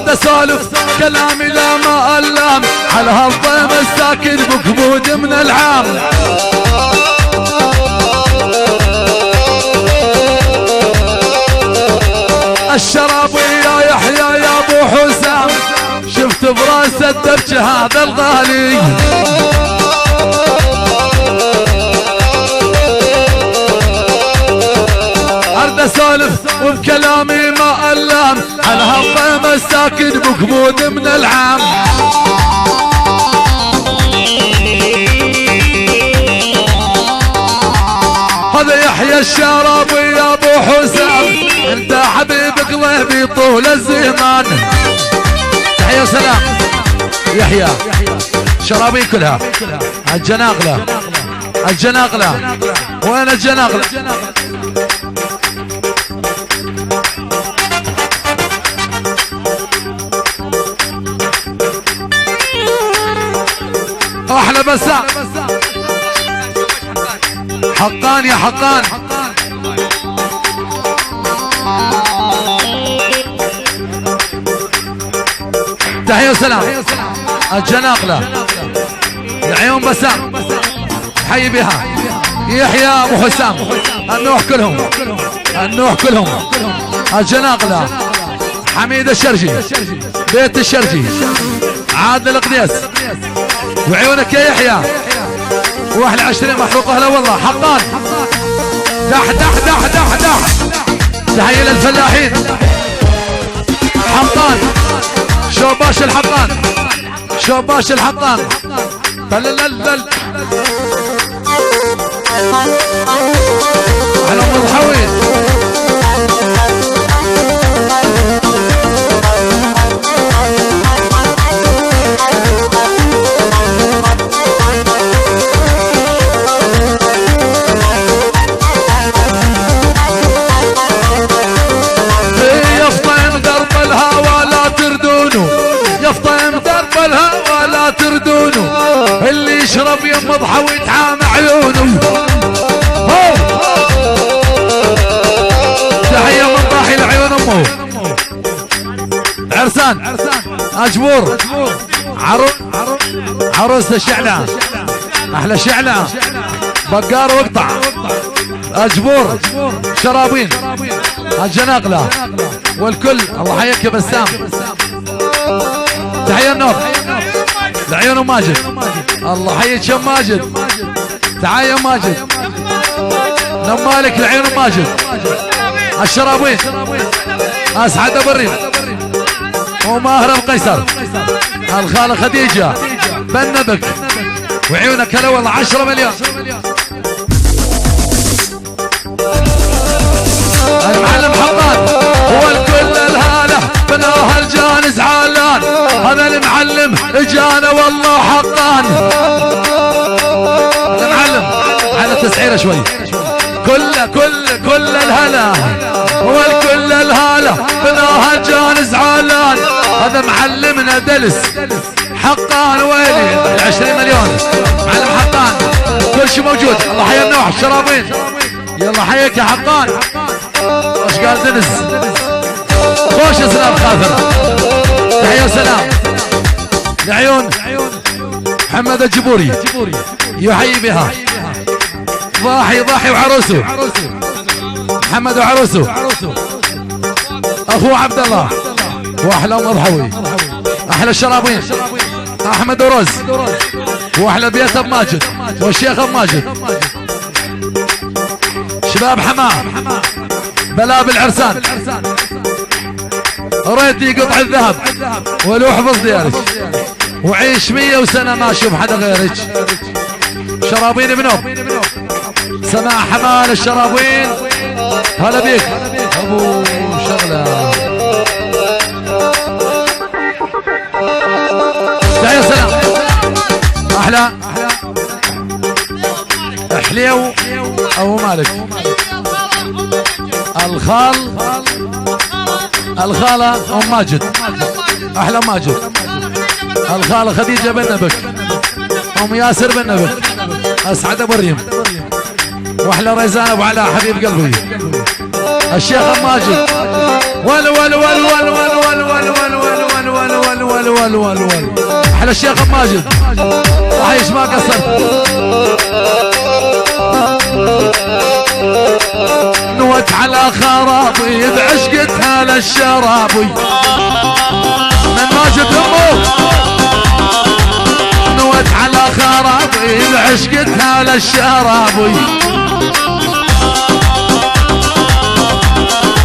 ارد اسولف كلامي لا ما الام على هالضيم الساكن بكبود من العام. الشراب يا يحيى يا ابو حسام شفت براس الدرج هذا الغالي. ارد اسولف وبكلامي ما الام على هالضيم الساكن بكبود من العام. هذا يحيى الشرابي يا ابو حسام انت حبيب قلبي طول الزمان. تحية وسلام يحيى شرابي كلها الجناقلة الجناقلة. وين الجناقلة؟ احلى بسام حقان يا حقان. تحية وسلام الجناقلة العيون بسام حي بها يحيى ابو حسام النوح كلهم النوح كلهم الجناقلة حميد الشرجي بيت الشرجي عادل القديس وعيونك يا يحيى 21 محروقه هلا والله حقان. دح دح دح دح دح تحية للفلاحين حقان شوباش الحقان شوباش الحقان. تلللل على ام الحويد يفطم درب الهوى لا تردونه يفطم درب الهوى لا تردونه اللي يشرب يمضحى ويتعامى عيونه. تحية من ضاحي لعيون امه عرسان اجبور عروس الشعلة احلى شعلة بقار واقطع اجبور شرابين الجناقلة والكل. الله حيك يا بسام. تحية النور لعيون ماجد الله حيك يا ماجد. تعال يا ماجد نمالك لعيون ماجد الشرابين اسعد ابو الريم وماهر القيصر الخالة خديجة بنبك وعيونك هلا والله 10 مليون. المعلم حقان هو الكل الهاله بناها الجان زعلان. هذا المعلم اجانا والله حقان. المعلم على تسعيره شوي كل الهلا هو الكل الهاله بناها الجان زعلان. هذا معلمنا دلس حقان ويلي 20 مليون معلم حقان كل شيء موجود. الله حيا النوح الشرابين يلا حيك يا حقان. ايش قال دنس خوش سلام خاطر. تحية وسلام لعيون محمد الجبوري يحيي بها ضاحي وعروسه محمد وعروسه اخوه عبد الله واحلى مضحوي احلى الشرابين احمد ورز واحلى بيت ابو ماجد والشيخ ابو ماجد شباب حماه بلاب العرسان ريتي قطع الذهب ولو حفظ ديارك وعيش 100 سنة ما اشوف حدا غيرك. شرابين بنوب سماع حمال الشرابين هلا بيك ابو شغله. يا سلام احلى حليو ابو مالك الخالة ام ماجد احلى ماجد الخالة خديجة بن نبك ام ياسر بن نبك اسعد ابو الريم واحلى ريزان ابو علاء حبيب قلبي الشيخ ام ماجد ول ول ول ول ول ول ول ول ول ول ول ول ول ول احلى الشيخ ماجد عايش ما قصرت. نوت على خرابي بعشقتها للشرابي من ماجد امه. نوت على خرابي بعشقتها للشرابي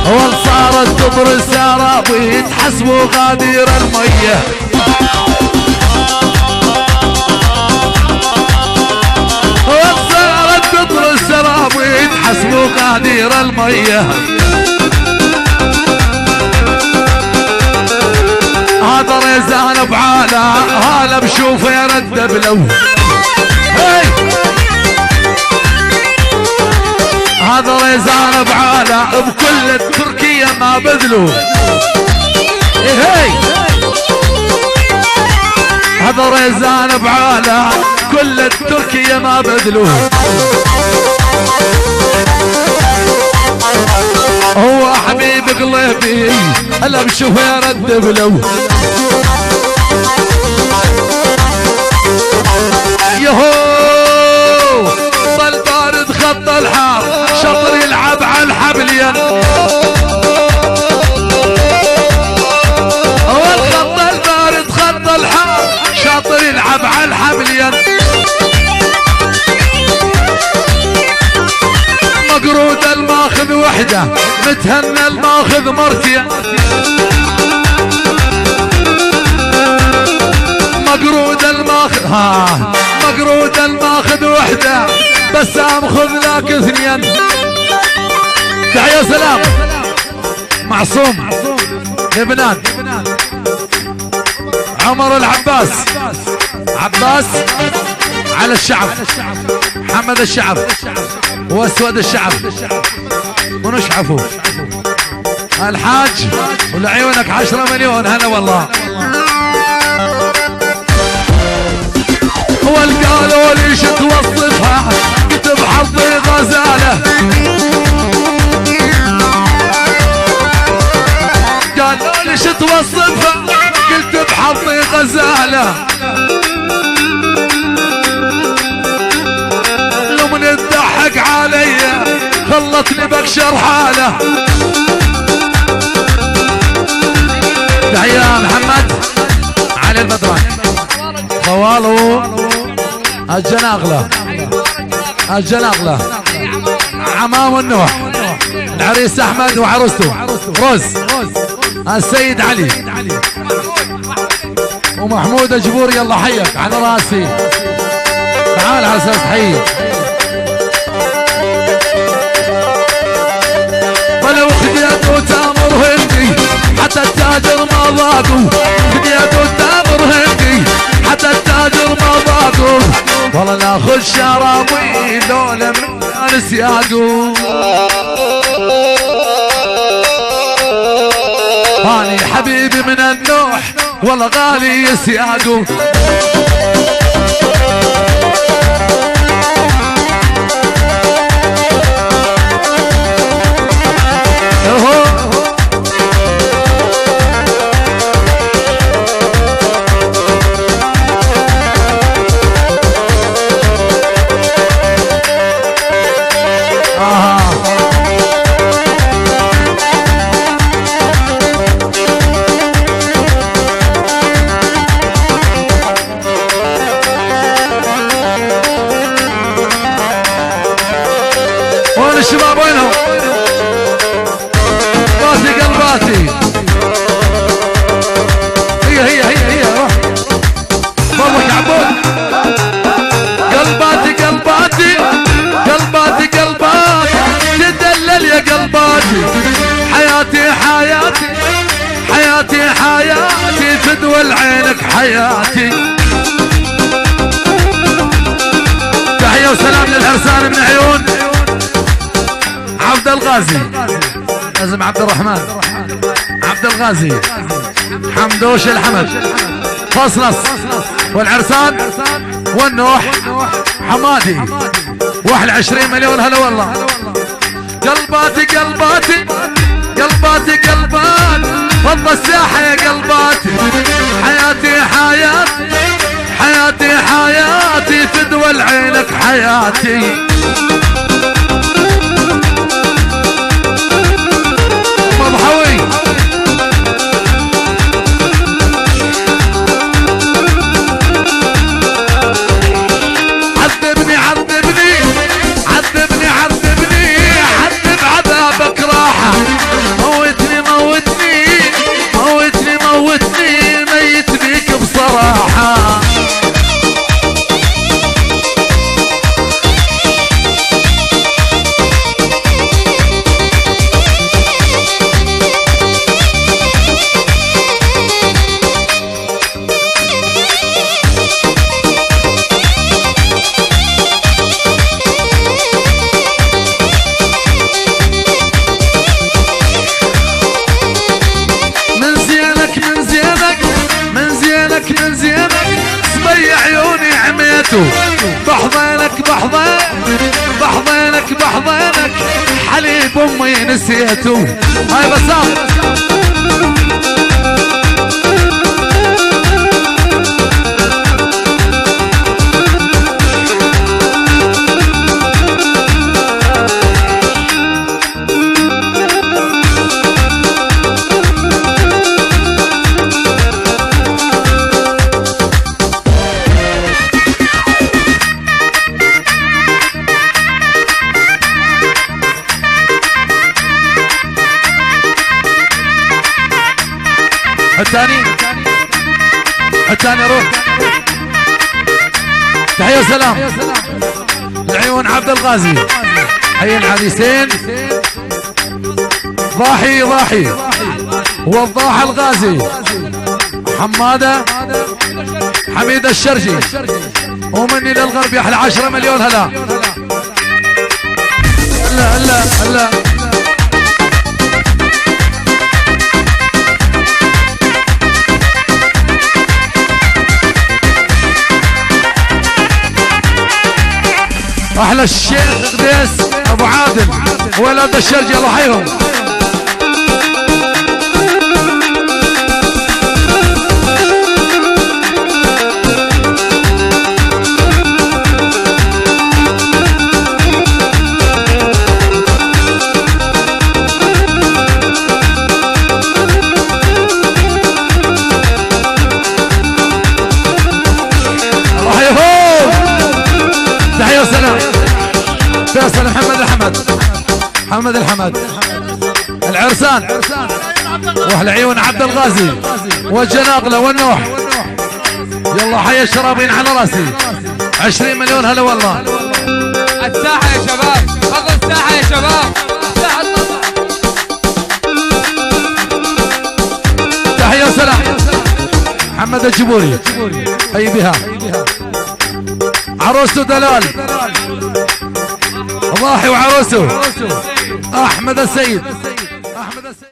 وال صارت كبر السرابي تحسبوا غادير الميه. وال صارت كبر السرابي تحسبوا غادير الميه. هذا ريزان بعاله هاله بشوفه يرد بلو. هي هذا ريزان بعاله بكل التركية ما بذلوا. هي هذا ريزان بعاله كل التركية ما بذلوا. هو حبيب قلبي هلا بشوفه يرد بلو. يهو ضل بارد خط الحار شطر يلعب على الحبلين. والخط البارد خط الحار شاطر يلعب على الحبلين. مقرود الماخذ وحده متهنى الماخذ مرتين. مقرود الماخذ مقرود الماخذ وحده بس امخذ لك اثنين. تحية سلام معصوم لبنان عمر العباس عباس على الشعب محمد الشعب واسود الشعب ونشعفوا الحاج ولعيونك 10 مليون هلا والله. والقالوا لي شو توصفها قلت بحظي غزاله. قالوا لي شو توصفها قلت بحظي غزاله. لو من تضحك علي خلطني بكشر حاله. تحية محمد علي البدران خوالو الجناغلة الجناغلة عمام النوح العريس احمد وعروسته روز السيد علي ومحمود الجبور. يلا حيك على راسي تعال على اساس حي. ولو خديته تامر هندي حتى التاجر ما ضاقوا. خديته تامر هندي حتى التاجر ما ضاقوا. والله ناخذ شرابي لولا من ناس ياقوا. هاني حبيبي من النوح والله غالي يسياقوا. الشباب وينهم؟ باتي قلباتي هي روح فضلك عبود. قلباتي تدلل يا قلباتي. حياتي تدول عينك حياتي. تحية وسلام للعرسان من عيون عبد الغازي لازم عبد الرحمن عبد الغازي حمدوش الحمد فصلص والعرسان والنوح حمادي 21 مليون هلا والله. قلباتي فض الساحة يا قلباتي حياتي حياتي حياتي حياتي فدوى لعينك حياتي مضحوي عذبني عذبني عذبني عذبني عذب عذابك راحة موتني موتني موتني موتني ميت بيك بصراحة من زينك صبي عيوني عميته بحضنك بحضنك بحضنك حليب امي نسيته هاي بسام الثاني روح تحية وسلام العيون عبد الغازي حي العريسين ضاحي والضاح الغازي حمادة حميد الشرجي ومني للغرب يحلى 10 مليون هلا هلا احلى الشيخ قديس ابو عادل ولد الشرجي الله يحييهم فيصل محمد الحمد العرسان واهل عيون عبد الغازي والجناقله والنوح يلا حي الشرابين على راسي 20 مليون هلا والله الساحه يا شباب خذوا الساحه يا شباب تحيه وسلام محمد الجبوري اي بها عروسه دلال ضاحي وعروسه احمد السيد